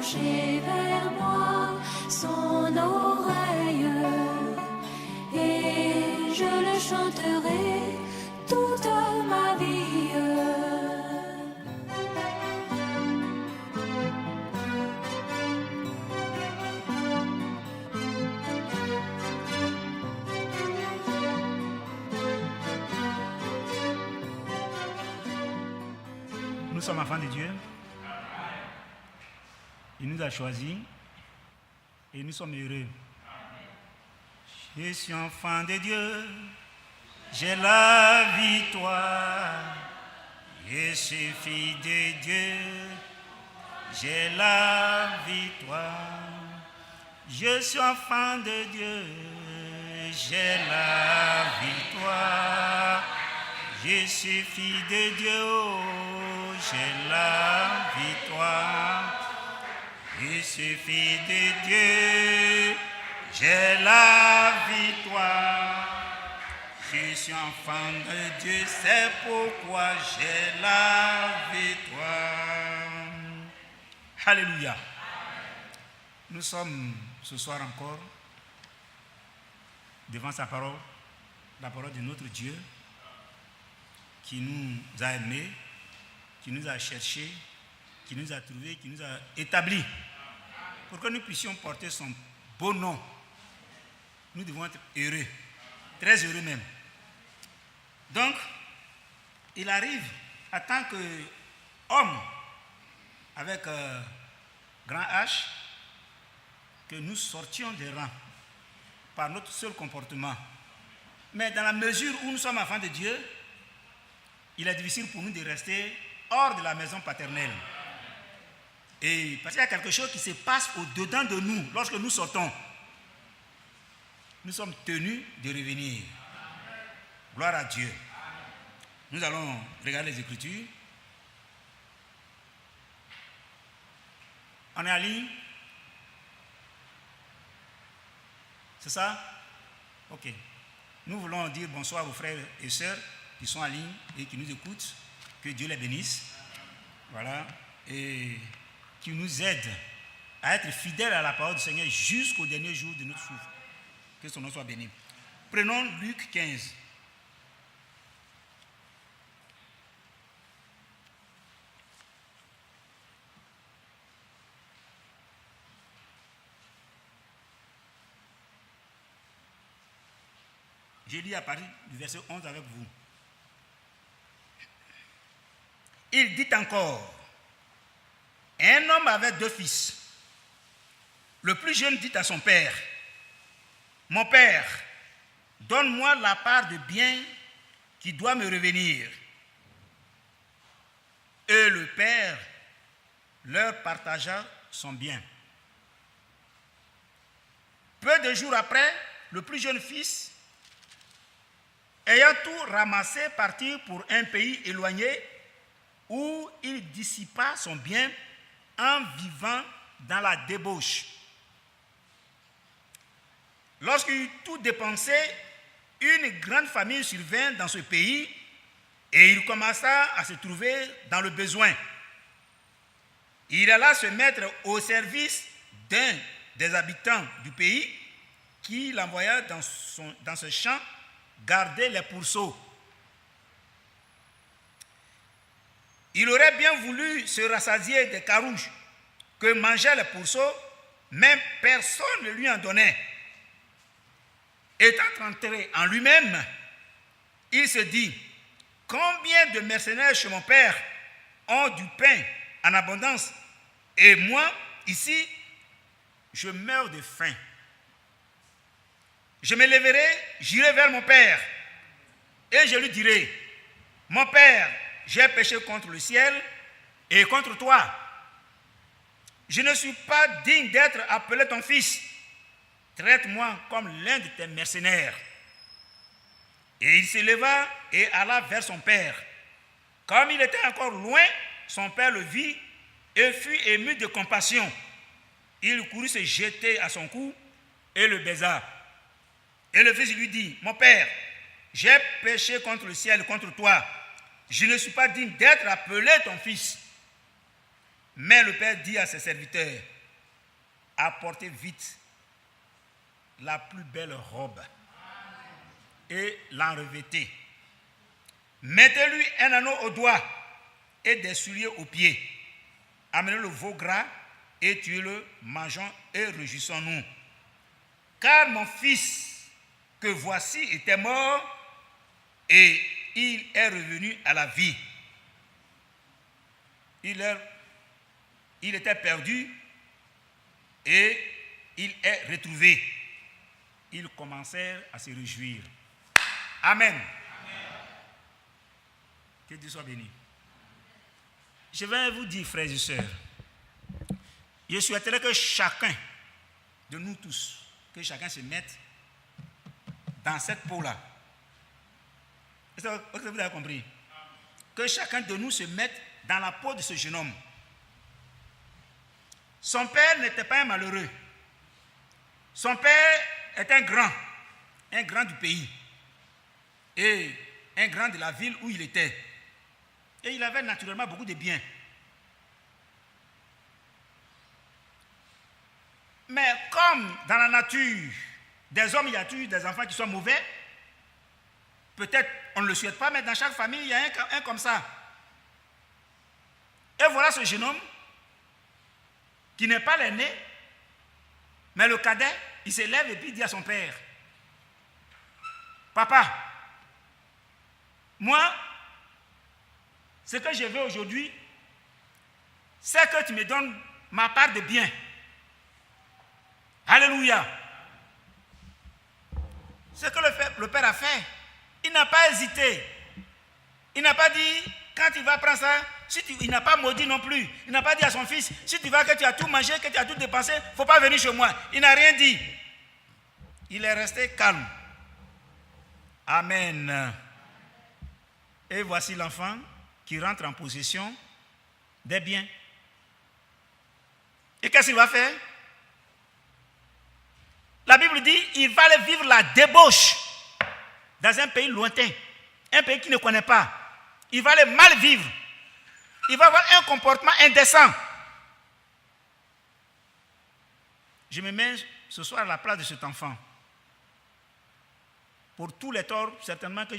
pencher vers moi son oreille, et je le chanterai toute ma vie. Nous sommes enfants de Dieu. Il nous a choisis et nous sommes heureux. Je suis enfant de Dieu, j'ai la victoire. Je suis fille de Dieu, j'ai la victoire. Je suis enfant de Dieu, j'ai la victoire. Je suis fille de Dieu, oh, j'ai la victoire. Je suis fille de Dieu, j'ai la victoire. Je suis enfant de Dieu, c'est pourquoi j'ai la victoire. Alléluia. Nous sommes ce soir encore devant sa parole, la parole de notre Dieu, qui nous a aimés, qui nous a cherchés, qui nous a trouvés, qui nous a établis, pour que nous puissions porter son beau nom. Nous devons être heureux, très heureux même. Donc, il arrive, en tant qu'homme, avec grand H, que nous sortions des rangs par notre seul comportement. Mais dans la mesure où nous sommes enfants de Dieu, il est difficile pour nous de rester hors de la maison paternelle. Et parce qu'il y a quelque chose qui se passe au-dedans de nous lorsque nous sortons. Nous sommes tenus de revenir. Gloire à Dieu. Nous allons regarder les Écritures. On est en ligne? C'est ça? Ok. Nous voulons dire bonsoir aux frères et sœurs qui sont en ligne et qui nous écoutent. Que Dieu les bénisse. Voilà. Et qui nous aide à être fidèles à la parole du Seigneur jusqu'au dernier jour de notre souffle. Que son nom soit béni. Prenons Luc 15. Je lis à partir du verset 11 avec vous. Il dit encore, un homme avait 2 fils. Le plus jeune dit à son père, mon père, donne-moi la part de bien qui doit me revenir. Et le père leur partagea son bien. Peu de jours après, le plus jeune fils, ayant tout ramassé, partit pour un pays éloigné où il dissipa son bien en vivant dans la débauche. Lorsqu'il eut tout dépensé, une grande famine survint dans ce pays et il commença à se trouver dans le besoin. Il alla se mettre au service d'un des habitants du pays qui l'envoya dans ce champ garder les pourceaux. Il aurait bien voulu se rassasier des carouges que mangeaient les pourceaux, mais personne ne lui en donnait. Étant entré en lui-même, il se dit, combien de mercenaires chez mon père ont du pain en abondance, et moi, ici, je meurs de faim. Je me lèverai, j'irai vers mon père, et je lui dirai, mon père, j'ai péché contre le ciel et contre toi. Je ne suis pas digne d'être appelé ton fils. Traite-moi comme l'un de tes mercenaires. Et il se leva et alla vers son père. Comme il était encore loin, son père le vit et fut ému de compassion. Il courut se jeter à son cou et le baisa. Et le fils lui dit, mon père, j'ai péché contre le ciel et contre toi. Je ne suis pas digne d'être appelé ton fils. Mais le père dit à ses serviteurs, apportez vite la plus belle robe et l'en revêtez. Mettez-lui un anneau au doigt et des souliers aux pieds. Amenez le veau gras et tuez-le, mangeons et réjouissons-nous. Car mon fils que voici était mort et il est revenu à la vie. Il était perdu et il est retrouvé. Ils commencèrent à se réjouir. Amen. Que Dieu soit béni. Je vais vous dire, frères et sœurs, je souhaiterais que chacun de nous tous, que chacun se mette dans cette peau-là. Est-ce que vous avez compris? Que chacun de nous se mette dans la peau de ce jeune homme. Son père n'était pas un malheureux. Son père est un grand du pays et un grand de la ville où il était. Et il avait naturellement beaucoup de biens. Mais comme dans la nature des hommes, il y a toujours des enfants qui sont mauvais, peut-être on ne le souhaite pas, mais dans chaque famille, il y a un comme ça. Et voilà ce jeune homme qui n'est pas l'aîné, mais le cadet, il se lève et puis il dit à son père, « Papa, moi, ce que je veux aujourd'hui, c'est que tu me donnes ma part de bien. » Alléluia. Ce que le père a fait, il n'a pas hésité. Il n'a pas dit, quand il va prendre ça, il n'a pas maudit non plus. Il n'a pas dit à son fils, si tu vas que tu as tout mangé, que tu as tout dépensé, il ne faut pas venir chez moi. Il n'a rien dit. Il est resté calme. Amen. Et voici l'enfant qui rentre en possession des biens. Et qu'est-ce qu'il va faire? La Bible dit, il va aller vivre la débauche dans un pays lointain, un pays qu'il ne connaît pas. Il va aller mal vivre. Il va avoir un comportement indécent. Je me mets ce soir à la place de cet enfant. Pour tous les torts, certainement que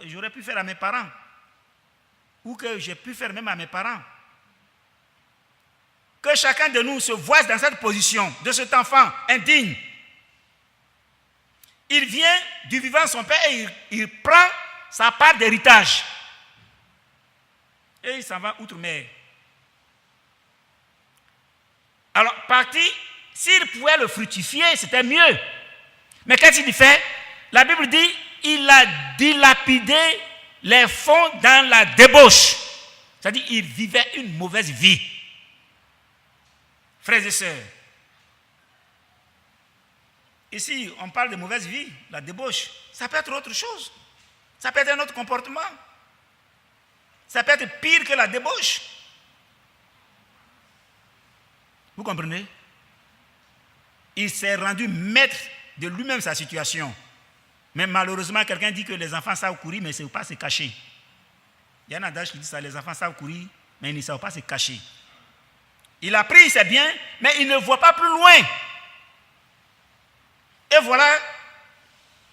j'aurais pu faire à mes parents. Ou que j'ai pu faire même à mes parents. Que chacun de nous se voie dans cette position de cet enfant indigne. Il vient du vivant de son père et il prend sa part d'héritage. Et il s'en va outre-mer. Alors, parti, s'il pouvait le fructifier, c'était mieux. Mais qu'est-ce qu'il fait? La Bible dit, il a dilapidé les fonds dans la débauche. C'est-à-dire, il vivait une mauvaise vie. Frères et sœurs, ici, on parle de mauvaise vie, la débauche. Ça peut être autre chose. Ça peut être un autre comportement. Ça peut être pire que la débauche. Vous comprenez? Il s'est rendu maître de lui-même sa situation. Mais malheureusement, quelqu'un dit que les enfants savent courir, mais ils ne savent pas se cacher. Il y a un adage qui dit ça, les enfants savent courir, mais ils ne savent pas se cacher. Il a pris ses biens, mais il ne voit pas plus loin. Et voilà,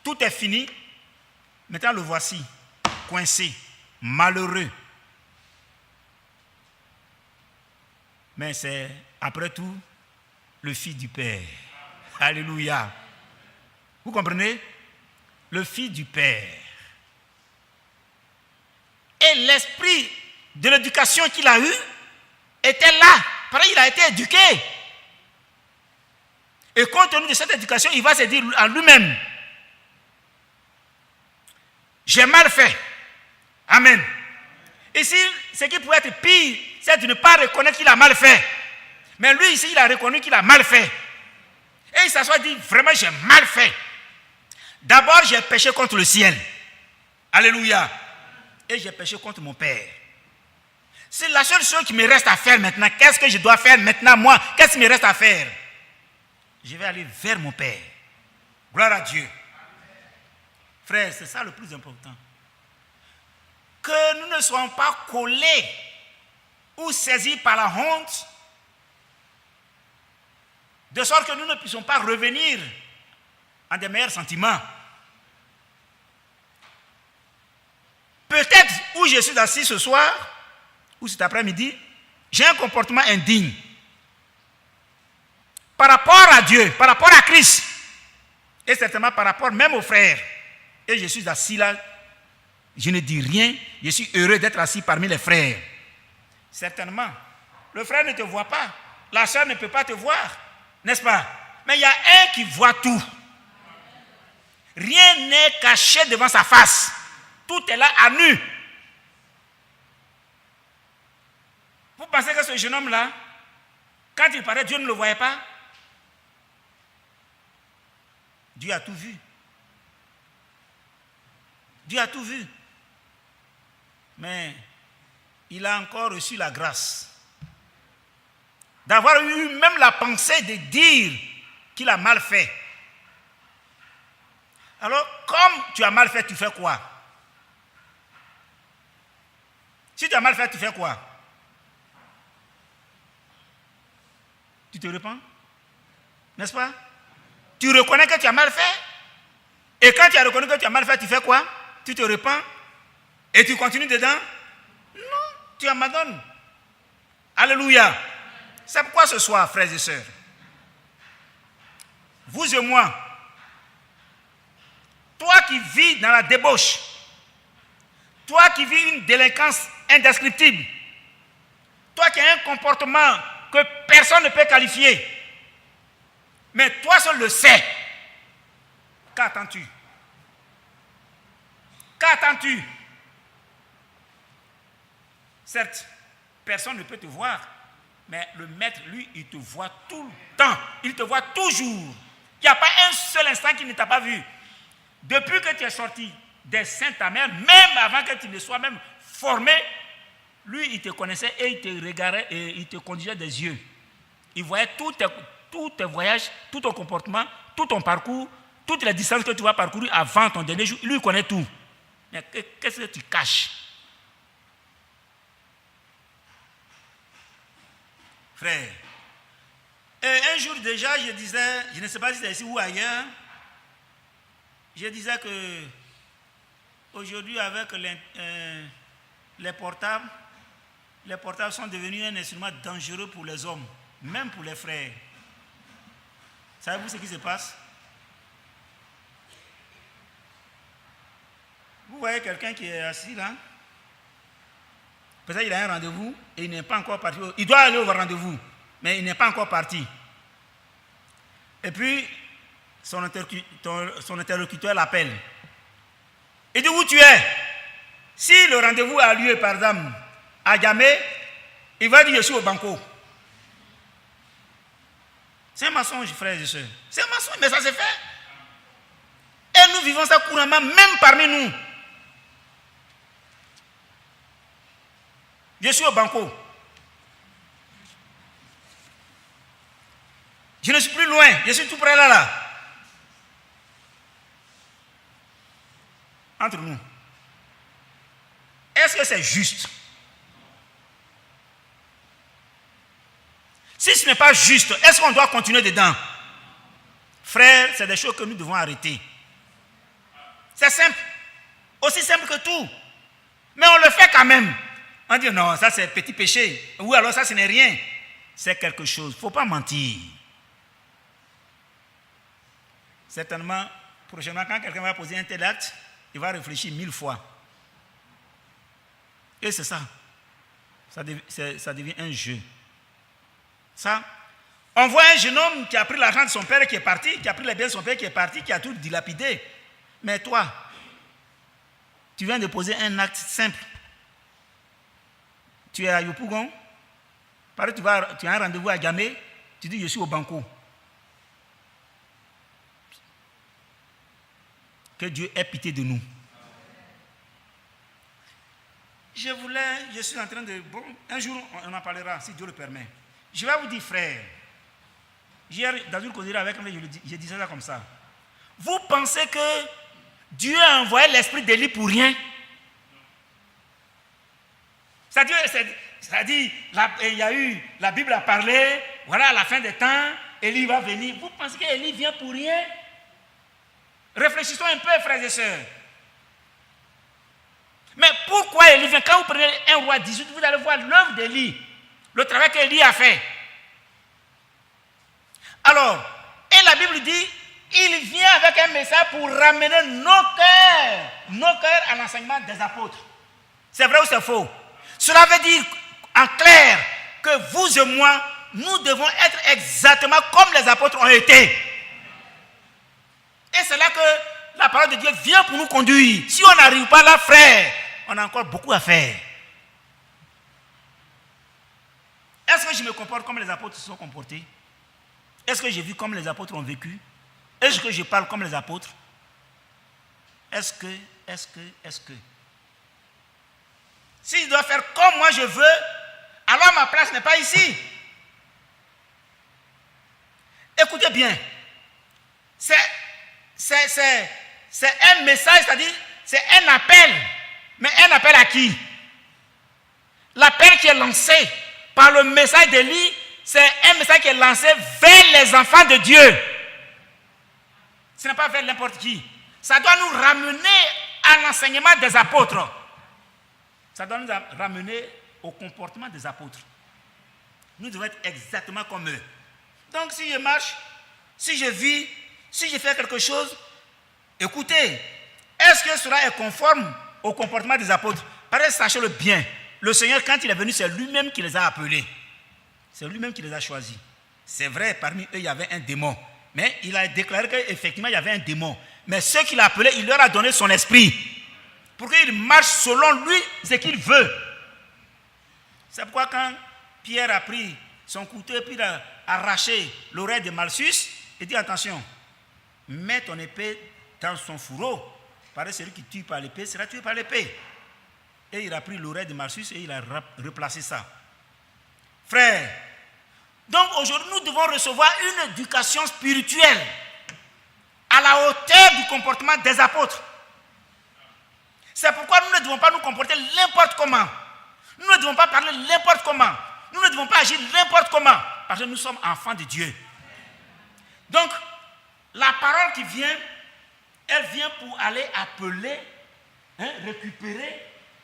tout est fini. Maintenant, le voici, coincé, malheureux. Mais c'est, après tout, le Fils du Père. Alléluia. Vous comprenez? Le Fils du Père. Et l'esprit de l'éducation qu'il a eu était là. Pareil, il a été éduqué. Et compte tenu de cette éducation, il va se dire en lui-même, j'ai mal fait. Amen. Ici, ce qui pourrait être pire, c'est de ne pas reconnaître qu'il a mal fait. Mais lui, ici, il a reconnu qu'il a mal fait. Et il s'assoit et dit, vraiment, j'ai mal fait. D'abord, j'ai péché contre le ciel. Alléluia. Et j'ai péché contre mon Père. C'est la seule chose qui me reste à faire maintenant. Qu'est-ce que je dois faire maintenant, moi? Qu'est-ce qui me reste à faire? Je vais aller vers mon Père. Gloire à Dieu. Frère, c'est ça le plus important. Que nous ne soyons pas collés ou saisis par la honte De sorte que nous ne puissions pas revenir en des meilleurs sentiments. Peut-être où je suis assis ce soir, ou cet après-midi, j'ai un comportement indigne. Par rapport à Dieu, par rapport à Christ, et certainement par rapport même aux frères. Et je suis assis là, je ne dis rien, je suis heureux d'être assis parmi les frères. Certainement, le frère ne te voit pas, la soeur ne peut pas te voir, n'est-ce pas? Mais il y a un qui voit tout. Rien n'est caché devant sa face. Tout est là à nu. Vous pensez que ce jeune homme-là, quand il paraît, Dieu ne le voyait pas? Dieu a tout vu. Dieu a tout vu. Mais il a encore reçu la grâce d'avoir eu même la pensée de dire qu'il a mal fait. Alors, comme tu as mal fait, tu fais quoi? Si tu as mal fait, tu fais quoi? Tu te repens? N'est-ce pas? Tu reconnais que tu as mal fait. Et quand tu as reconnu que tu as mal fait, tu fais quoi? Tu te repens et tu continues dedans? Non, tu abandonnes. Alléluia. C'est pourquoi ce soir, frères et sœurs, vous et moi, toi qui vis dans la débauche, toi qui vis une délinquance indescriptible, toi qui as un comportement que personne ne peut qualifier, mais toi seul le sais, qu'attends-tu? Qu'attends-tu? Certes, personne ne peut te voir, mais le maître, lui, il te voit tout le temps. Il te voit toujours. Il n'y a pas un seul instant qu'il ne t'a pas vu. Depuis que tu es sorti des seins de ta mère, même avant que tu ne sois même formé, lui, il te connaissait et il te regardait et il te conduisait des yeux. Il voyait tous tes voyages, tout ton comportement, tout ton parcours, toutes les distances que tu vas parcourir avant ton dernier jour. Lui, il connaît tout. Mais qu'est-ce que tu caches? Frère, un jour déjà, je disais, je ne sais pas si c'est ici ou ailleurs, je disais que aujourd'hui, avec les portables sont devenus un instrument dangereux pour les hommes, même pour les frères. Savez-vous ce qui se passe? Vous voyez quelqu'un qui est assis là, peut-être qu'il a un rendez-vous et il n'est pas encore parti. Il doit aller au rendez-vous, mais il n'est pas encore parti. Et puis, son interlocuteur l'appelle. Il dit, où tu es? Si le rendez-vous a lieu, par exemple, à Djamé, il va dire, je suis au Banco. C'est un mensonge, frères et sœurs. C'est un mensonge, mais ça se fait. Et nous vivons ça couramment, même parmi nous. Je suis au Banco. Je ne suis plus loin, je suis tout près là. Entre nous. Est-ce que c'est juste? Si ce n'est pas juste, est-ce qu'on doit continuer dedans? Frères, c'est des choses que nous devons arrêter. C'est simple. Aussi simple que tout. Mais on le fait quand même. On dit non, ça c'est petit péché. Ou alors ça ce n'est rien. C'est quelque chose. Il ne faut pas mentir. Certainement, prochainement, quand quelqu'un va poser un tel acte, il va réfléchir 1000 fois. Et c'est ça. Ça devient un jeu. Ça, on voit un jeune homme qui a pris l'argent de son père qui est parti, qui a pris les biens de son père qui est parti, qui a tout dilapidé. Mais toi, tu viens de poser un acte simple. Tu es à Yopougon, tu as un rendez-vous à Djamé, tu dis je suis au Banco. Que Dieu ait pitié de nous. Je suis en train de... Bon, un jour, on en parlera, si Dieu le permet. Je vais vous dire, frère, hier, dans une causerie avec lui, je disais ça comme ça. Vous pensez que Dieu a envoyé l'esprit d'Élie pour rien? C'est-à-dire, il y a eu, la Bible a parlé, voilà, à la fin des temps, Élie va venir, vous pensez qu'Élie vient pour rien? Réfléchissons un peu, frères et sœurs. Mais pourquoi Élie vient? Quand vous prenez 1 roi 18, vous allez voir l'œuvre d'Élie, le travail qu'Élie a fait. Alors, et la Bible dit, il vient avec un message pour ramener nos cœurs à l'enseignement des apôtres. C'est vrai ou c'est faux? Cela veut dire en clair que vous et moi, nous devons être exactement comme les apôtres ont été. Et c'est là que la parole de Dieu vient pour nous conduire. Si on n'arrive pas là, frère, on a encore beaucoup à faire. Est-ce que je me comporte comme les apôtres se sont comportés? Est-ce que j'ai vu comme les apôtres ont vécu? Est-ce que je parle comme les apôtres? Est-ce que si je dois faire comme moi je veux, alors ma place n'est pas ici. Écoutez bien. C'est un message, c'est-à-dire, c'est un appel. Mais un appel à qui? L'appel qui est lancé par le message d'Élie, c'est un message qui est lancé vers les enfants de Dieu. Ce n'est pas vers n'importe qui. Ça doit nous ramener à l'enseignement des apôtres. Ça doit nous ramener au comportement des apôtres. Nous devons être exactement comme eux. Donc si je marche, si je vis, si je fais quelque chose, écoutez, est-ce que cela est conforme au comportement des apôtres? Pareil, sachez-le bien. Le Seigneur, quand il est venu, c'est lui-même qui les a appelés. C'est lui-même qui les a choisis. C'est vrai, parmi eux, il y avait un démon. Mais il a déclaré qu'effectivement, il y avait un démon. Mais ceux qu'il a appelés, il leur a donné son esprit. Pour qu'ils marchent selon lui, ce qu'il veut. C'est pourquoi quand Pierre a pris son couteau et puis il a arraché l'oreille de Malchus, il dit attention, mets ton épée dans son fourreau. Pareil, celui qui tue par l'épée sera tué par l'épée. Et il a pris l'oreille de Malchus et il a replacé ça. Frère, donc aujourd'hui nous devons recevoir une éducation spirituelle à la hauteur du comportement des apôtres. C'est pourquoi nous ne devons pas nous comporter n'importe comment. Nous ne devons pas parler n'importe comment. Nous ne devons pas agir n'importe comment. Parce que nous sommes enfants de Dieu. Donc, la parole qui vient, elle vient pour aller appeler, récupérer.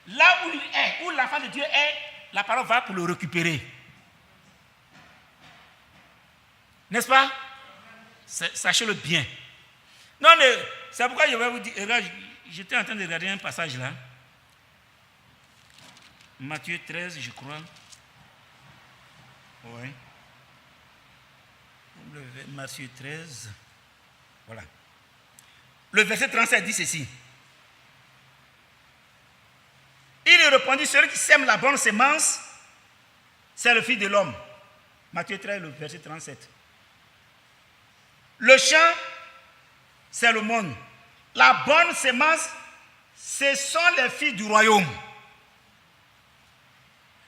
Là où il est, où l'enfant de Dieu est, la parole va pour le récupérer. N'est-ce pas? Sachez-le bien. Non, mais c'est pourquoi je vais vous dire, j'étais en train de regarder un passage là. Matthieu 13, je crois. Oui. Matthieu 13. Voilà. Le verset 37 dit ceci. Il répondit, celui qui sème la bonne semence, c'est le Fils de l'homme. Matthieu 13, le verset 37. Le champ, c'est le monde. La bonne semence, ce sont les filles du royaume.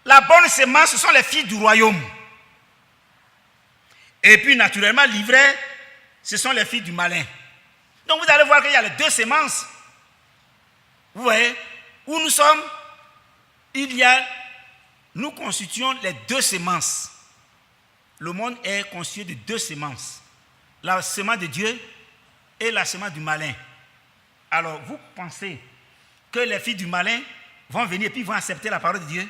La bonne semence, ce sont les filles du royaume. Et puis, naturellement, l'ivraie, ce sont les filles du malin. Donc, vous allez voir qu'il y a les deux semences. Vous voyez, où nous sommes, nous constituons les deux semences. Le monde est constitué de deux semences. La semence de Dieu et la semence du malin. Alors, vous pensez que les filles du malin vont venir et puis vont accepter la parole de Dieu?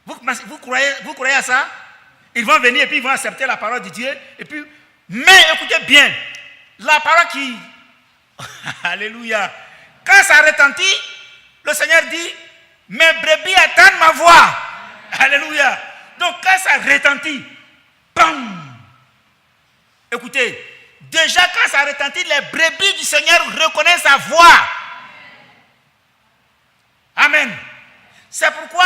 Vous croyez à ça? Ils vont venir et puis ils vont accepter la parole de Dieu. Et puis, mais écoutez bien, la parole qui... Alléluia. Quand ça retentit, le Seigneur dit, mes brebis attendent ma voix. Alléluia. Donc quand ça retentit, bam! Écoutez, déjà quand ça retentit, les brebis du Seigneur reconnaissent sa voix. Amen. C'est pourquoi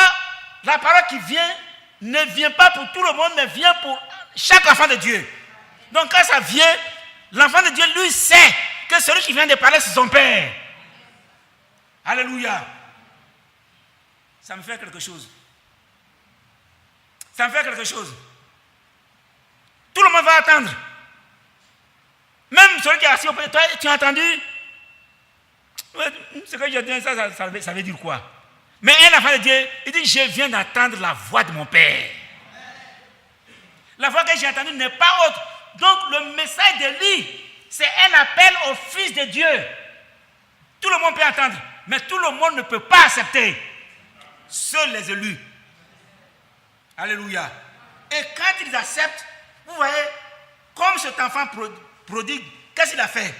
la parole qui vient ne vient pas pour tout le monde, mais vient pour chaque enfant de Dieu. Donc quand ça vient, l'enfant de Dieu, lui, sait que celui qui vient de parler, c'est son Père. Alléluia. Ça me fait quelque chose. Ça me fait quelque chose. Tout le monde va attendre. Même celui qui est assis au pied, toi, tu as entendu? Ce que je dis, ça veut dire quoi? Mais un enfant de Dieu, il dit, je viens d'entendre la voix de mon Père. La voix que j'ai entendue n'est pas autre. Donc le message d'Élie, c'est un appel au Fils de Dieu. Tout le monde peut entendre, mais tout le monde ne peut pas accepter. Seuls les élus. Alléluia. Et quand ils acceptent, vous voyez, comme cet enfant prodigue, qu'est-ce qu'il a fait?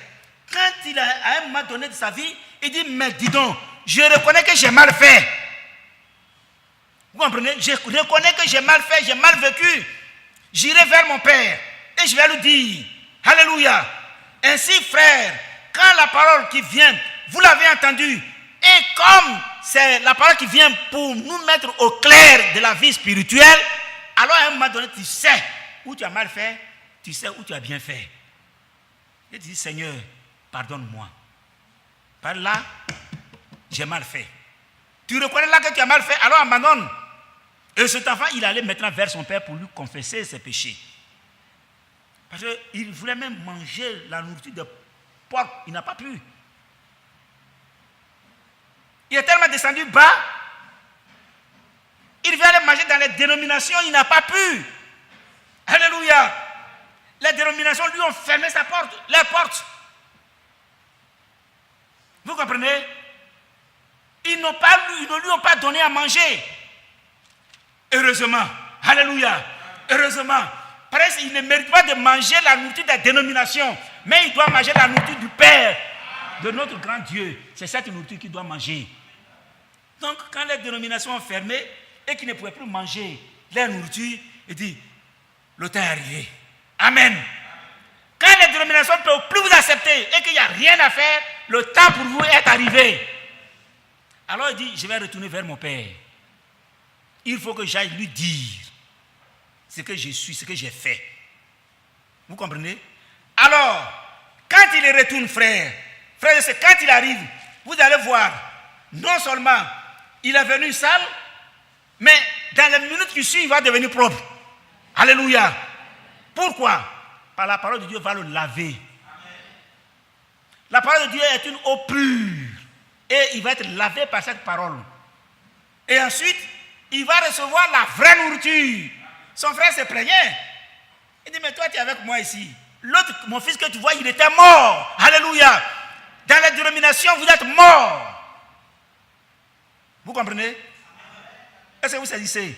Quand il a, à un moment donné de sa vie, il dit, mais dis donc, je reconnais que j'ai mal fait. Vous comprenez? Je reconnais que j'ai mal fait, j'ai mal vécu. J'irai vers mon Père et je vais lui dire, alléluia. Ainsi, frère, quand la parole qui vient, vous l'avez entendue, et comme c'est la parole qui vient pour nous mettre au clair de la vie spirituelle, alors à un moment donné, tu sais où tu as mal fait, tu sais où tu as bien fait. Et tu dis, Seigneur, pardonne-moi. Par là, j'ai mal fait. Tu reconnais là que tu as mal fait, alors abandonne. Et cet enfant, il allait maintenant vers son père pour lui confesser ses péchés. Parce qu'il voulait même manger la nourriture de porc. Il n'a pas pu. Il est tellement descendu bas. Il veut aller manger dans les dénominations. Il n'a pas pu. Alléluia. Les dénominations lui ont fermé sa porte, les portes. Vous comprenez? Ils ne lui ont pas donné à manger. Heureusement. Alléluia. Heureusement. Parce qu'il ne mérite pas de manger la nourriture des dénominations, mais il doit manger la nourriture du Père, de notre grand Dieu. C'est cette nourriture qu'il doit manger. Donc, quand les dénominations ont fermé et qu'ils ne pouvaient plus manger leur nourriture, il dit, le temps est arrivé. Amen. Quand les dénominations ne peuvent plus vous accepter et qu'il n'y a rien à faire, le temps pour vous est arrivé. Alors il dit, je vais retourner vers mon Père. Il faut que j'aille lui dire ce que je suis, ce que j'ai fait. Vous comprenez? Alors, quand il retourne, frère, c'est quand il arrive, vous allez voir, non seulement il est venu sale, mais dans les minutes qui suivent, il va devenir propre. Alléluia. Pourquoi? Par la parole de Dieu va le laver. La parole de Dieu est une eau pure. Et il va être lavé par cette parole. Et ensuite, il va recevoir la vraie nourriture. Son frère se plaignait. Il dit, mais toi, tu es avec moi ici. L'autre, mon fils que tu vois, il était mort. Alléluia. Dans la dénomination, vous êtes mort. Vous comprenez? Est-ce que vous saisissez?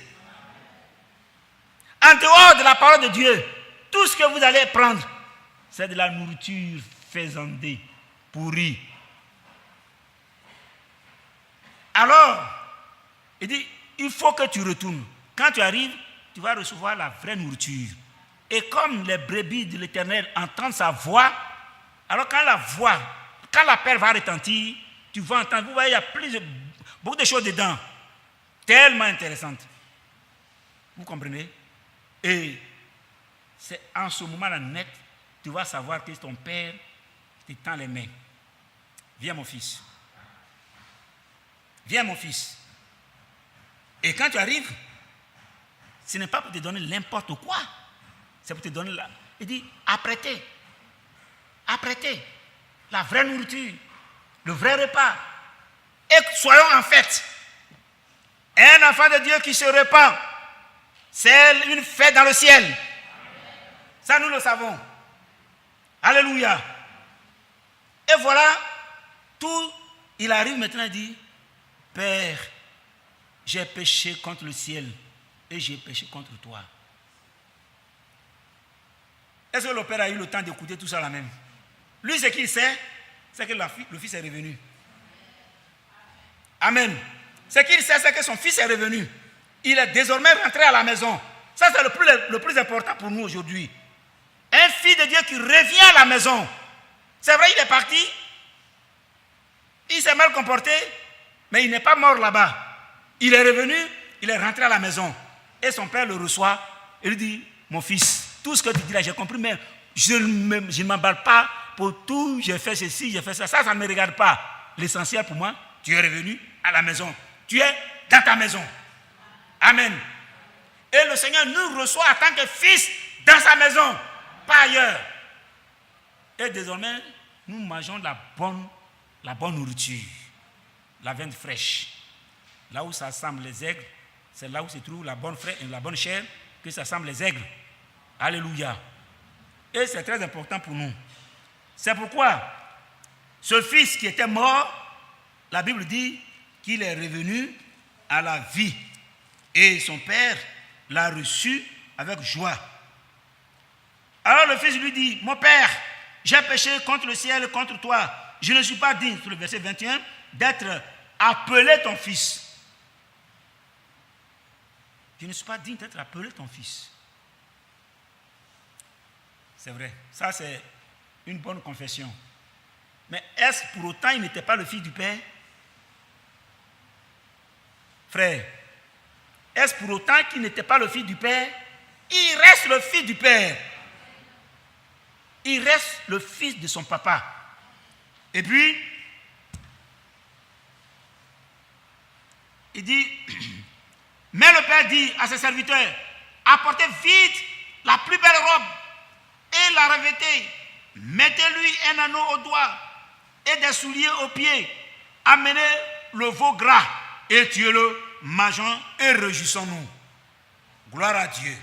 En dehors de la parole de Dieu, tout ce que vous allez prendre, c'est de la nourriture faisandée, pourrie. Alors, il dit, il faut que tu retournes. Quand tu arrives, tu vas recevoir la vraie nourriture. Et comme les brebis de l'Éternel entendent sa voix, alors quand l'appel va retentir, tu vas entendre. Vous voyez, il y a beaucoup de choses dedans, tellement intéressantes. Vous comprenez? Et c'est en ce moment-là net, tu vas savoir que ton Père te tend les mains. Viens mon fils. Viens mon fils. Et quand tu arrives, ce n'est pas pour te donner n'importe quoi. C'est pour te donner la... Il dit, apprêtez la vraie nourriture, le vrai repas. Et soyons en fête. Un enfant de Dieu qui se répand, c'est une fête dans le ciel. Ça, nous le savons. Alléluia. Et voilà, tout, il arrive maintenant et dit, Père, j'ai péché contre le ciel et j'ai péché contre toi. Est-ce que le père a eu le temps d'écouter tout ça là même? Lui, ce qu'il sait, c'est que le fils est revenu. Amen. Ce qu'il sait, c'est que son fils est revenu. Il est désormais rentré à la maison. Ça, c'est le plus important pour nous aujourd'hui. Un fils de Dieu qui revient à la maison. C'est vrai, il est parti. Il s'est mal comporté, mais il n'est pas mort là-bas. Il est revenu, il est rentré à la maison. Et son père le reçoit et lui dit, mon fils, tout ce que tu dis là, j'ai compris, mais je ne m'emballe pas pour tout, j'ai fait ceci, j'ai fait ça. Ça ne me regarde pas. L'essentiel pour moi, tu es revenu à la maison. Tu es dans ta maison. Amen. Et le Seigneur nous reçoit en tant que fils dans sa maison, pas ailleurs. Et désormais, nous mangeons la bonne nourriture, la viande fraîche. Là où s'assemblent les aigles, c'est là où se trouve la bonne chair que s'assemblent les aigles. Alléluia. Et c'est très important pour nous. C'est pourquoi ce fils qui était mort, la Bible dit qu'il est revenu à la vie. Et son père l'a reçu avec joie. Alors le fils lui dit, mon père, j'ai péché contre le ciel et contre toi. Je ne suis pas digne, sur le verset 21, d'être appelé ton fils. Je ne suis pas digne d'être appelé ton fils. C'est vrai, ça c'est une bonne confession. Mais est-ce pour autant il n'était pas le fils du Père? Frère, est-ce pour autant qu'il n'était pas le fils du Père? Il reste le fils du Père. Il reste le fils de son papa. Et puis, il dit, mais le Père dit à ses serviteurs, apportez vite la plus belle robe et la revêtez. Mettez-lui un anneau au doigt et des souliers aux pieds. Amenez le veau gras et tuez-le, mangeons et réjouissons-nous. Gloire à Dieu.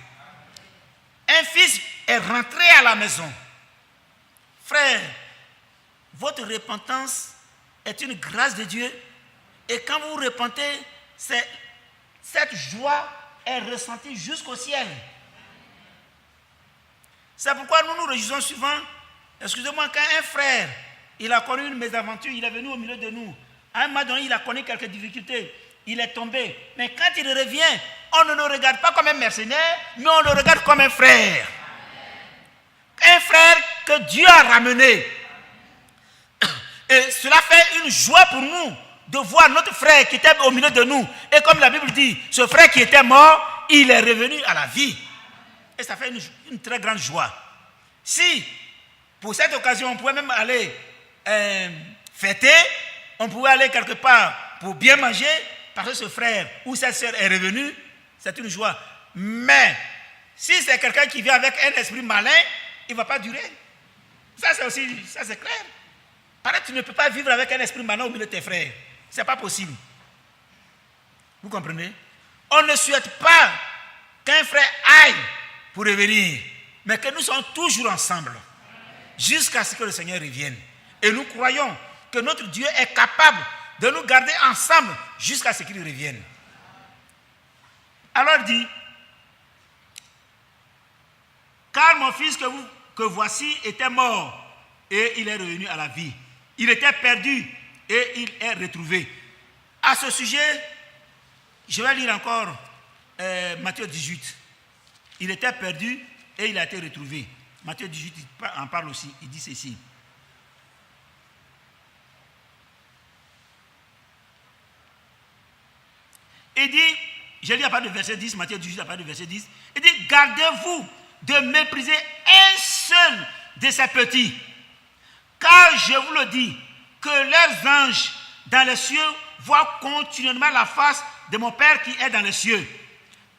Un fils est rentré à la maison. Frère, votre repentance est une grâce de Dieu. Et quand vous vous repentez, cette joie est ressentie jusqu'au ciel. C'est pourquoi nous nous réjouissons souvent. Excusez-moi, quand un frère, il a connu une mésaventure, il est venu au milieu de nous. À un moment donné, il a connu quelques difficultés. Il est tombé. Mais quand il revient, on ne le regarde pas comme un mercenaire, mais on le regarde comme un frère. Un frère que Dieu a ramené. Et cela fait une joie pour nous de voir notre frère qui était au milieu de nous. Et comme la Bible dit, ce frère qui était mort, il est revenu à la vie. Et ça fait une très grande joie. Si, pour cette occasion, on pouvait même aller fêter, on pouvait aller quelque part pour bien manger, parce que ce frère ou cette sœur est revenu, c'est une joie. Mais, si c'est quelqu'un qui vient avec un esprit malin, il ne va pas durer. Ça c'est clair. Pareil, tu ne peux pas vivre avec un esprit malin au milieu de tes frères. Ce n'est pas possible. Vous comprenez? On ne souhaite pas qu'un frère aille pour revenir, mais que nous soyons toujours ensemble jusqu'à ce que le Seigneur revienne. Et nous croyons que notre Dieu est capable de nous garder ensemble jusqu'à ce qu'il revienne. Alors il dit, car mon fils que voici était mort et il est revenu à la vie. Il était perdu et il est retrouvé. À ce sujet, je vais lire encore Matthieu 18. Il était perdu et il a été retrouvé. Matthieu 18 en parle aussi. Il dit ceci. Il dit, je lis à partir du verset 10, Matthieu 18 à partir du verset 10. Il dit, gardez-vous de mépriser un seul de ces petits. Car je vous le dis, que leurs anges dans les cieux voient continuellement la face de mon Père qui est dans les cieux.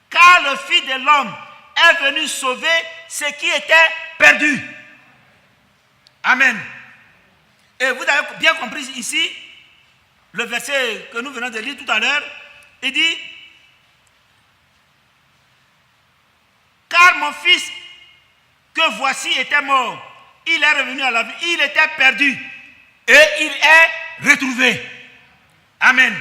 Car le Fils de l'homme est venu sauver ce qui était perdu. Amen. Et vous avez bien compris ici, le verset que nous venons de lire tout à l'heure, il dit, car mon fils que voici était mort, il est revenu à la vie, il était perdu et il est retrouvé. Amen.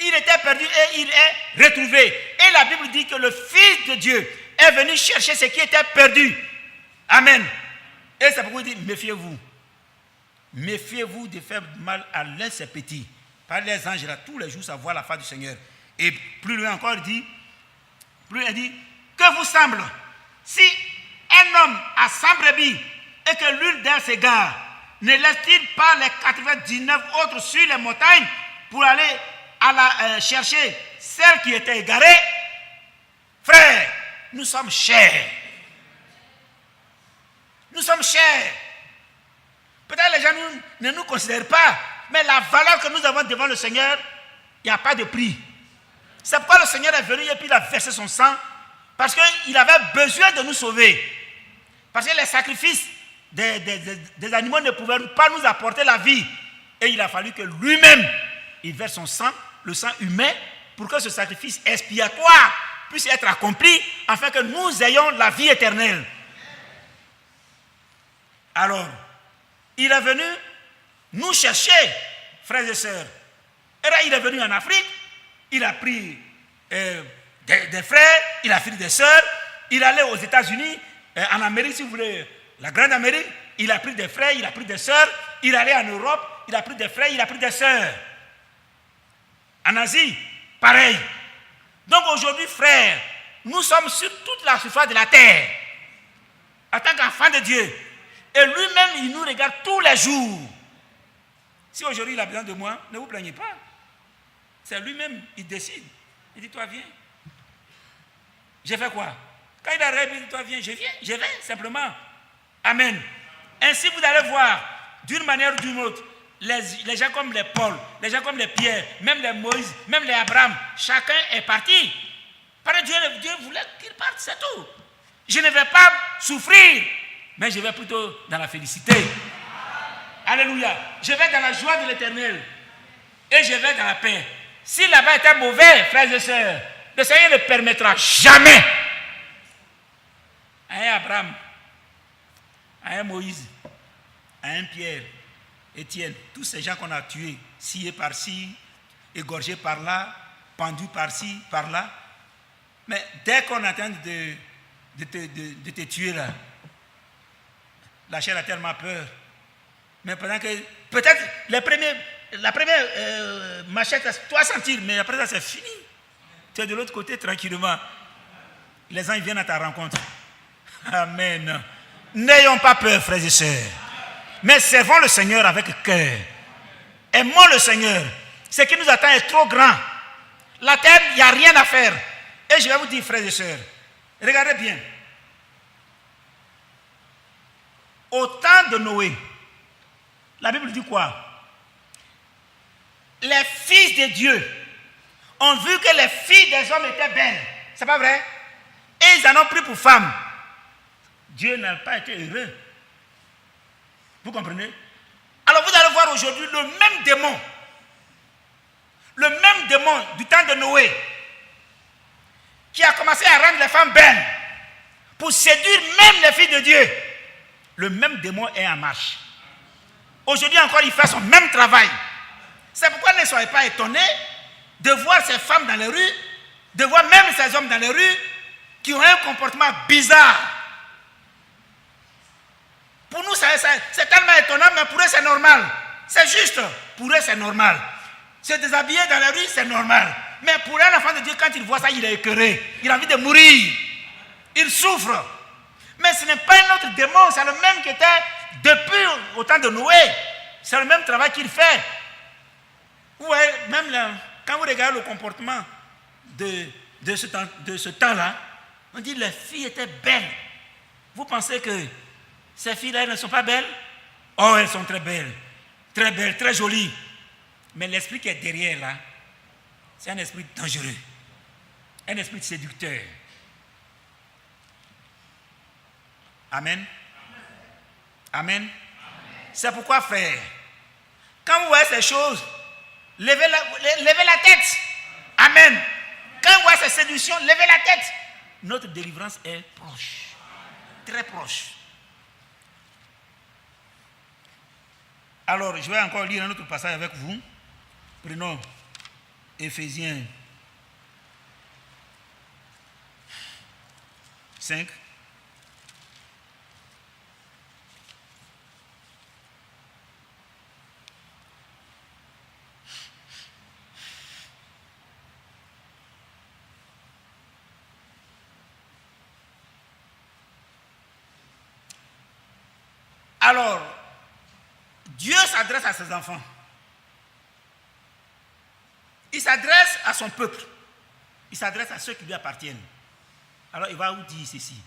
Il était perdu et il est retrouvé. Et la Bible dit que le Fils de Dieu est venu chercher ce qui était perdu. Amen. Et c'est pourquoi il dit, méfiez-vous. Méfiez-vous de faire du mal à l'un de ces petits. Par les anges là, tous les jours, ça voit la face du Seigneur. Et plus loin encore, il dit, que vous semble, si un homme a 100 brebis et que l'une d'elles s'égare, ne laisse-t-il pas les 99 autres sur les montagnes pour aller chercher celle qui était égarée? Frère, nous sommes chers. Nous sommes chers. Peut-être les gens ne nous considèrent pas, mais la valeur que nous avons devant le Seigneur, il n'y a pas de prix. C'est pourquoi le Seigneur est venu et puis il a versé son sang, parce qu'il avait besoin de nous sauver. Parce que les sacrifices des animaux ne pouvaient pas nous apporter la vie. Et il a fallu que lui-même, il verse son sang, le sang humain, pour que ce sacrifice expiatoire puisse être accomplie afin que nous ayons la vie éternelle. Alors, il est venu nous chercher, frères et sœurs. Et là, il est venu en Afrique, il a pris des frères, il a pris des sœurs, il allait aux États-Unis, en Amérique, si vous voulez, la grande Amérique, il a pris des frères, il a pris des sœurs, il allait en Europe, il a pris des frères, il a pris des sœurs. En Asie, pareil. Donc aujourd'hui, frères, nous sommes sur toute la surface de la terre, en tant qu'enfants de Dieu. Et lui-même, il nous regarde tous les jours. Si aujourd'hui il a besoin de moi, ne vous plaignez pas. C'est lui-même, il décide. Il dit, toi viens. J'ai fait quoi? Quand il arrive, il dit, toi viens, je viens, je vais, simplement. Amen. Ainsi, vous allez voir, d'une manière ou d'une autre, les gens comme les Paul, les gens comme les Pierre, même les Moïse, même les Abraham, chacun est parti. Parce que Dieu voulait qu'il parte, c'est tout. Je ne vais pas souffrir, mais je vais plutôt dans la félicité. Alléluia. Je vais dans la joie de l'Éternel. Et je vais dans la paix. Si là-bas était mauvais, frères et sœurs, le Seigneur ne permettra jamais à un Abraham, à un Moïse, à un Pierre, Étienne, tous ces gens qu'on a tués, sciés par-ci, égorgés par-là, pendus par-ci, par-là. Mais dès qu'on attend de te tuer là, la chair a tellement peur. Mais pendant que, peut-être, la première machette, toi sentir, mais après ça c'est fini. Tu es de l'autre côté tranquillement. Les anges viennent à ta rencontre. Amen. N'ayons pas peur, frères et sœurs. Mais servons le Seigneur avec cœur. Aimons le Seigneur. Ce qui nous attend est trop grand. La terre, il n'y a rien à faire. Et je vais vous dire, frères et sœurs, regardez bien. Au temps de Noé, la Bible dit quoi? Les fils de Dieu ont vu que les filles des hommes étaient belles. C'est pas vrai? Et ils en ont pris pour femmes. Dieu n'a pas été heureux. Vous comprenez? Alors vous allez voir aujourd'hui le même démon du temps de Noé, qui a commencé à rendre les femmes belles pour séduire même les filles de Dieu. Le même démon est en marche. Aujourd'hui encore, il fait son même travail. C'est pourquoi ne soyez pas étonnés de voir ces femmes dans les rues, de voir même ces hommes dans les rues qui ont un comportement bizarre. Pour nous, c'est tellement étonnant, mais pour eux, c'est normal. C'est juste. Pour eux, c'est normal. Se déshabiller dans la rue, c'est normal. Mais pour un enfant de Dieu, quand il voit ça, il est écœuré. Il a envie de mourir. Il souffre. Mais ce n'est pas un autre démon, c'est le même qui était depuis au temps de Noé. C'est le même travail qu'il fait. Vous voyez, même là, quand vous regardez le comportement de ce temps-là, on dit que les filles étaient belles. Vous pensez que ces filles-là, elles ne sont pas belles? Oh, elles sont très belles, très jolies. Mais l'esprit qui est derrière là, c'est un esprit dangereux, un esprit séducteur. Amen. Amen. C'est pourquoi, frère, quand vous voyez ces choses, levez la tête. Amen. Quand vous voyez ces séductions, levez la tête. Notre délivrance est proche, très proche. Alors, je vais encore lire un autre passage avec vous. Prenons Éphésiens 5. Alors, Dieu s'adresse à ses enfants. Il s'adresse à son peuple. Il s'adresse à ceux qui lui appartiennent. Alors, il va vous dire ceci.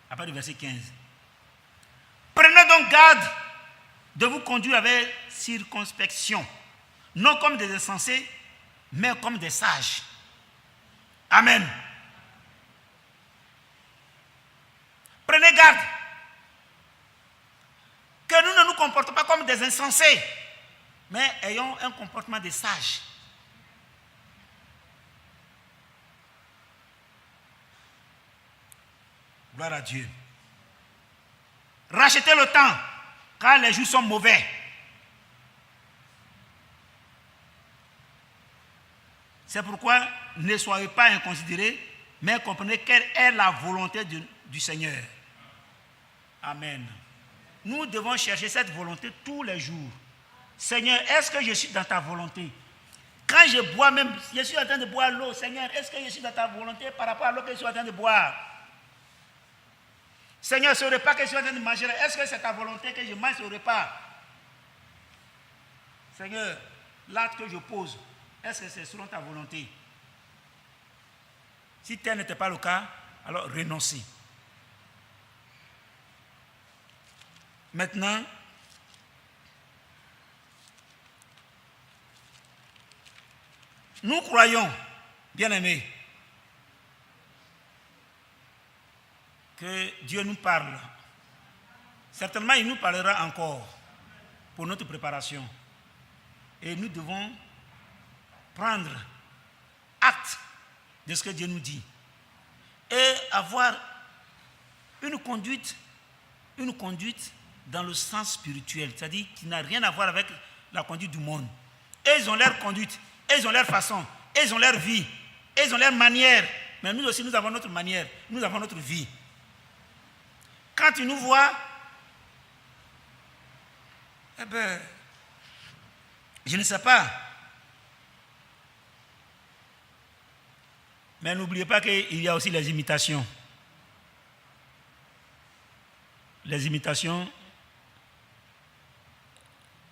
À partir du verset 15. Prenez donc garde de vous conduire avec circonspection, non comme des insensés, mais comme des sages. Amen. Prenez garde que nous ne nous comportons pas comme des insensés, mais ayons un comportement de sages. Gloire à Dieu. Rachetez le temps, car les jours sont mauvais. C'est pourquoi ne soyez pas inconsidérés, mais comprenez quelle est la volonté du Seigneur. Amen. Nous devons chercher cette volonté tous les jours. Seigneur, est-ce que je suis dans ta volonté? Quand je bois même, je suis en train de boire l'eau. Seigneur, est-ce que je suis dans ta volonté par rapport à l'eau que je suis en train de boire? Seigneur, ce repas que je suis en train de manger, est-ce que c'est ta volonté que je mange ce repas? Seigneur, l'acte que je pose, est-ce que c'est selon ta volonté? Si tel n'était pas le cas, alors renoncez. Maintenant, nous croyons, bien-aimés, que Dieu nous parle. Certainement, il nous parlera encore pour notre préparation. Et nous devons prendre acte de ce que Dieu nous dit et avoir une conduite dans le sens spirituel, c'est-à-dire qui n'a rien à voir avec la conduite du monde. Et ils ont leur conduite, et ils ont leur façon, et ils ont leur vie, et ils ont leur manière. Mais nous aussi, nous avons notre manière, nous avons notre vie. Quand tu nous vois, eh bien, je ne sais pas. Mais n'oubliez pas qu'il y a aussi les imitations. Les imitations,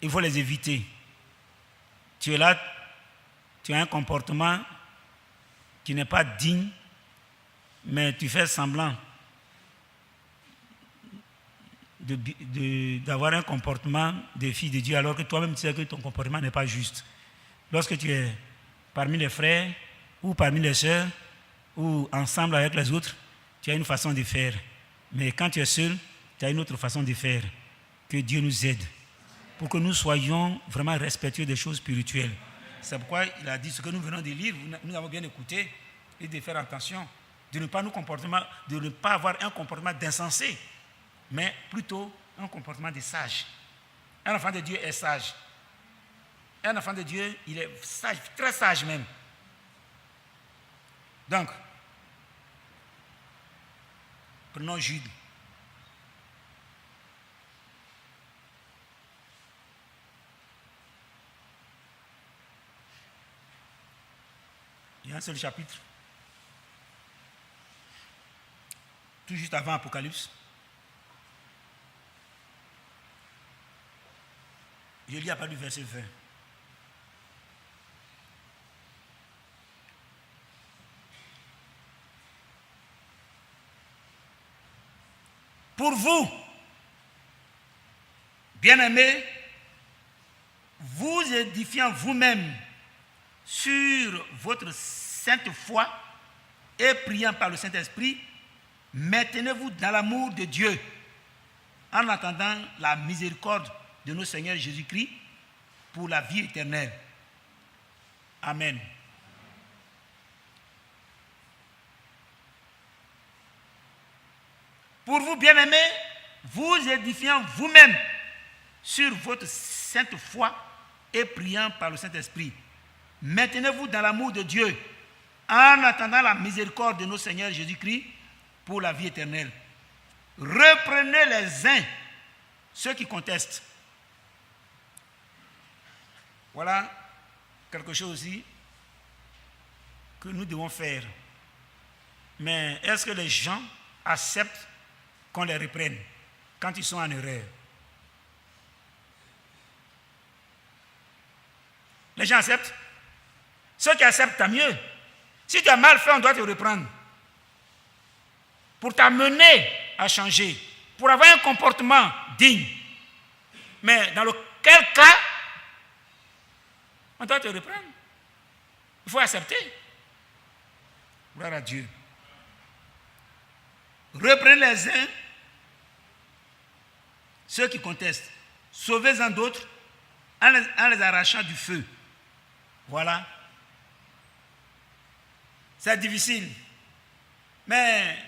il faut les éviter. Tu es là, tu as un comportement qui n'est pas digne, mais tu fais semblant d'avoir un comportement de fille de Dieu, alors que toi-même tu sais que ton comportement n'est pas juste. Lorsque tu es parmi les frères, ou parmi les sœurs, ou ensemble avec les autres, tu as une façon de faire. Mais quand tu es seul, tu as une autre façon de faire. Que Dieu nous aide pour que nous soyons vraiment respectueux des choses spirituelles. C'est pourquoi il a dit ce que nous venons de lire, nous avons bien écouté, et de faire attention, de ne pas avoir un comportement d'insensé, mais plutôt un comportement de sage. Un enfant de Dieu est sage. Un enfant de Dieu, il est sage, très sage même. Donc, prenons Jude. Il y a un seul chapitre. Tout juste avant Apocalypse. Je lis à partir du verset 20. Pour vous, bien-aimés, vous édifiant vous-même sur votre sainte foi et priant par le Saint-Esprit, maintenez-vous dans l'amour de Dieu en attendant la miséricorde de notre Seigneur Jésus-Christ pour la vie éternelle. Amen. Pour vous, bien-aimés, vous édifiant vous-même sur votre sainte foi et priant par le Saint-Esprit, maintenez-vous dans l'amour de Dieu en attendant la miséricorde de notre Seigneur Jésus-Christ pour la vie éternelle. Reprenez les uns ceux qui contestent. Voilà quelque chose aussi que nous devons faire. Mais est-ce que les gens acceptent qu'on les reprenne quand ils sont en erreur? Les gens acceptent. Ceux qui acceptent, tant mieux. Si tu as mal fait, on doit te reprendre. Pour t'amener à changer. Pour avoir un comportement digne. Mais dans quel cas, on doit te reprendre. Il faut accepter. Gloire à Dieu. Reprenez les uns ceux qui contestent. Sauvez-en d'autres en les arrachant du feu. Voilà. C'est difficile. Mais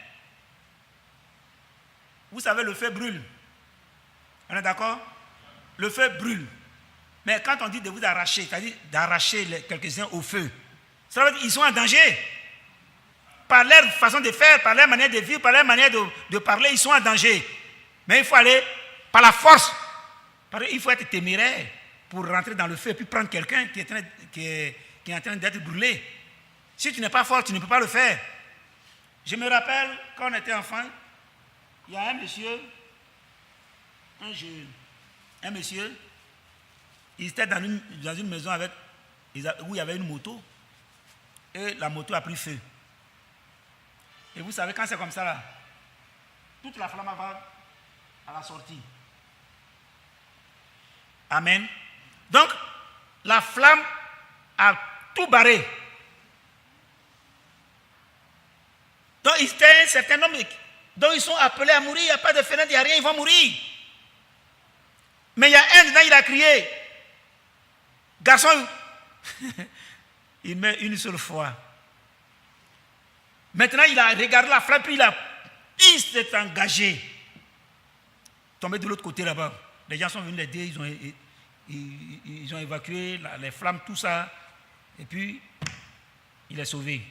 Vous savez, le feu brûle. On est d'accord? Le feu brûle. Mais quand on dit de vous arracher, c'est-à-dire d'arracher quelques-uns au feu, ça veut dire qu'ils sont en danger. Par leur façon de faire, par leur manière de vivre, par leur manière de parler, ils sont en danger. Mais il faut aller par la force. Il faut être téméraire pour rentrer dans le feu et puis prendre quelqu'un qui est en train d'être brûlé. Si tu n'es pas fort, tu ne peux pas le faire. Je me rappelle, quand on était enfant, il y a un monsieur, il était dans une maison où il y avait une moto et la moto a pris feu. Et vous savez, quand c'est comme ça, là, toute la flamme va à la sortie. Amen. Donc, la flamme a tout barré. Donc, il était un certain nombre dont ils sont appelés à mourir. Il n'y a pas de fenêtre, il n'y a rien, ils vont mourir. Mais il y a un dedans, il a crié. Garçon, il meurt une seule fois. Maintenant, il a regardé la flamme, puis il s'est engagé. Tombé de l'autre côté là-bas. Les gens sont venus l'aider, ils ont évacué les flammes, tout ça. Et puis, il est sauvé.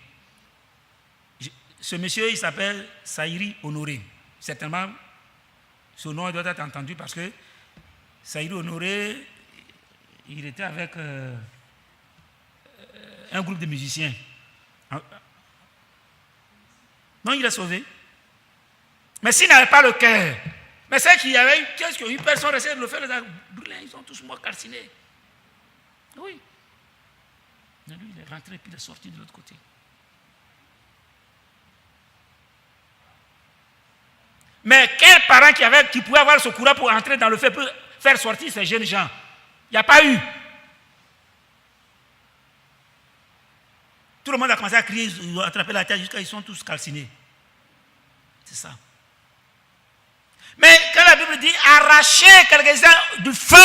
Ce monsieur, il s'appelle Saïri Honoré. Certainement, ce nom doit être entendu parce que Saïri Honoré, il était avec un groupe de musiciens. Non, il est sauvé. Mais s'il n'avait pas le cœur, mais c'est qu'il y avait une personne restée le feu, les a brûlés, ils sont tous morts calcinés. Oui. Mais lui, il est rentré et puis il est sorti de l'autre côté. Mais quel parent qui pouvait avoir ce courage pour entrer dans le feu, pour faire sortir ces jeunes gens? Il n'y a pas eu. Tout le monde a commencé à crier, ils ont attrapé la tête jusqu'à ils sont tous calcinés. C'est ça. Mais quand la Bible dit arracher quelques-uns du feu,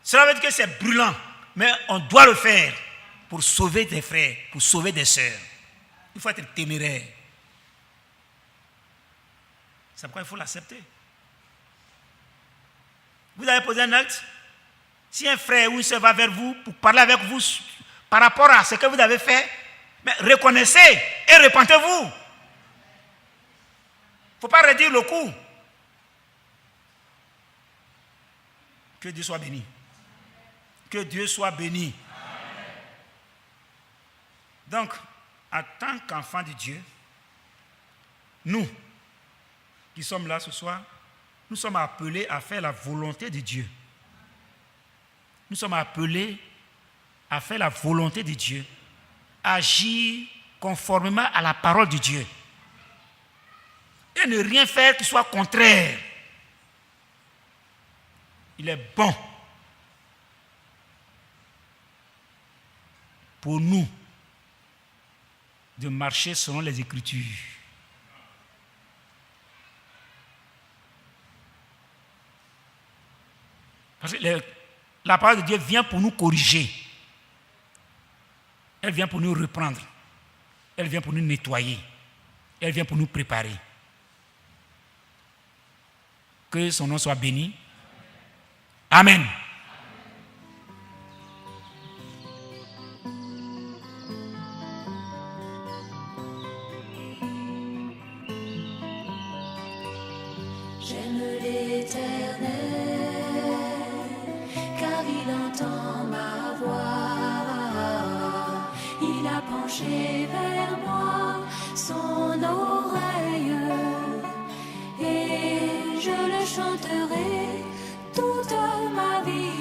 cela veut dire que c'est brûlant. Mais on doit le faire pour sauver des frères, pour sauver des sœurs. Il faut être téméraire. C'est pourquoi il faut l'accepter. Vous avez posé un acte. Si un frère ou une sœur va vers vous pour parler avec vous par rapport à ce que vous avez fait, mais reconnaissez et repentez-vous. Il ne faut pas redire le coup. Que Dieu soit béni. Que Dieu soit béni. Donc, en tant qu'enfants de Dieu, nous qui sommes là ce soir, nous sommes appelés à faire la volonté de Dieu. Nous sommes appelés à faire la volonté de Dieu, agir conformément à la parole de Dieu et ne rien faire qui soit contraire. Il est bon pour nous de marcher selon les Écritures. Parce que la parole de Dieu vient pour nous corriger. Elle vient pour nous reprendre. Elle vient pour nous nettoyer. Elle vient pour nous préparer. Que son nom soit béni. Amen. J'aime l'Éternel, car il entend ma voix. Il a penché vers moi son oreille, et je le chanterai toute ma vie.